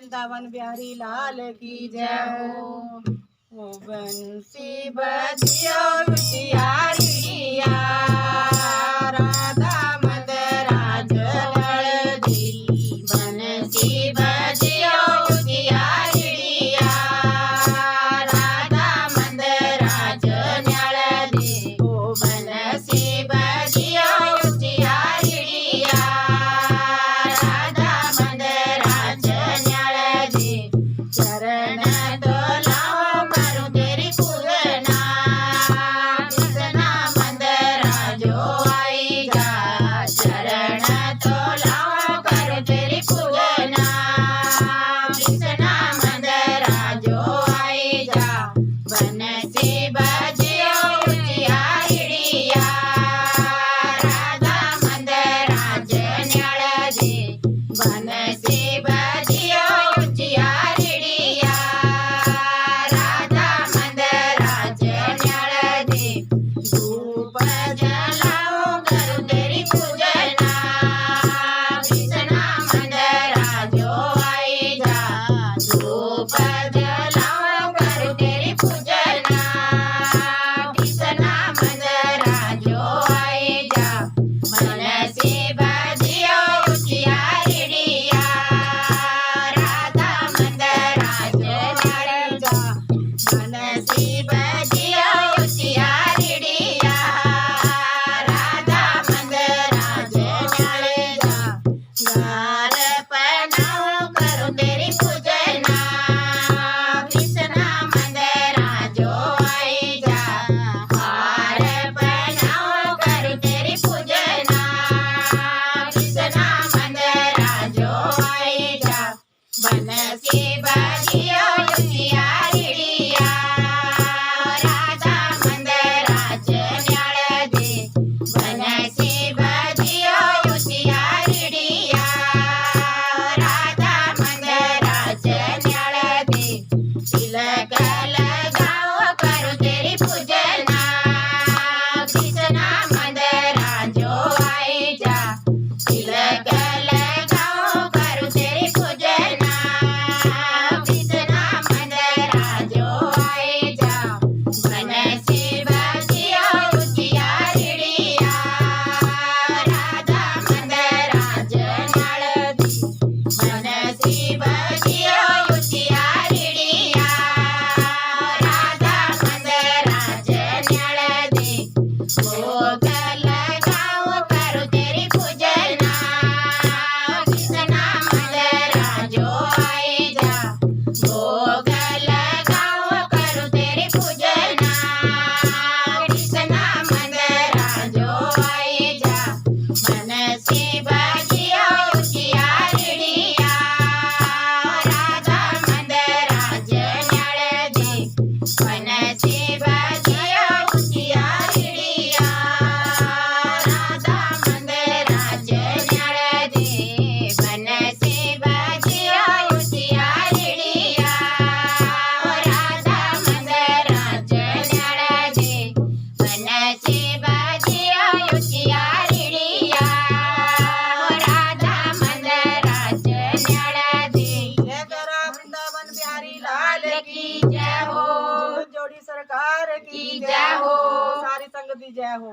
वृंदावन बिहारी लाल की जय हो। ओ बंसी बजियो बिटियारिया, राधा मदराज लड़दी। बंसी बजियो बिटियारिया, राधा मदराज लड़दी। ओ बंसी बजियो बिटियारिया, राधा मदराज लड़दी। चरण तोलाओ करूं तेरी पूजना, कृष्णा मदराजो आई जा। चरण तोलाओ करूं तेरी पूजना, कृष्णा मदराजो आई जा। बंसी बजियो बिटियारिया, राधा मदराज लड़दी। बंसी बजियो बिटियारिया, राधा मदराज लड़दी। धूप जलाओ करूं तेरी पूजना, कृष्णा मदराजो आई जा। धूप जलाओ करूं तेरी पूजना, कृष्णा मदराजो आई जा। बंसी बजियो बिटियारिया, राधा मदराज आई जा। बंसी बजियो बिटियारिया, राधा मदराज आई जा। गार पहनाओ करूं तेरी पूजना, कृष्णा मदराजो आई जा। हार पहनाओ करूं तेरी पूजना, कृष्णा मदराजो आई जा। बंसी बजियो बिटियारिया, राधा मदराज लड़दी। बंसी बजियो बिटियारिया, राधा मदराज लड़दी। तिलक लगाओ करूं तेरी पूजना, कृष्णा मदराजो आई जा। तिलक लगाओ करूं तेरी पूजना, कृष्णा मदराजो आई जा। बंसी बजियो बिटियारिया, राधा मदराज लड़दी। बंसी बजियो बिटियारिया, राधा मदराज लड़दी। भोग लगाओ करूं तेरी पूजना, कृष्णा मदराजो आई जा। भोग लगाओ करूं तेरी पूजना, कृष्णा मदराजो आई जा। बंसी बजियो बिटियारिया, राधा मदराज लड़दी। बंसी बजियो बिटियारिया, राधा मदराज लड़दी। बंसी बजियो बिटियारिया, राधा मदराज लड़दी। बंसी बजियो बिटियारिया, राधा मदराज लड़दी। जय करा वृंदावन बिहारी लाल की जय हो। जोड़ी सरकार की जय हो। सारी संगत की जय हो।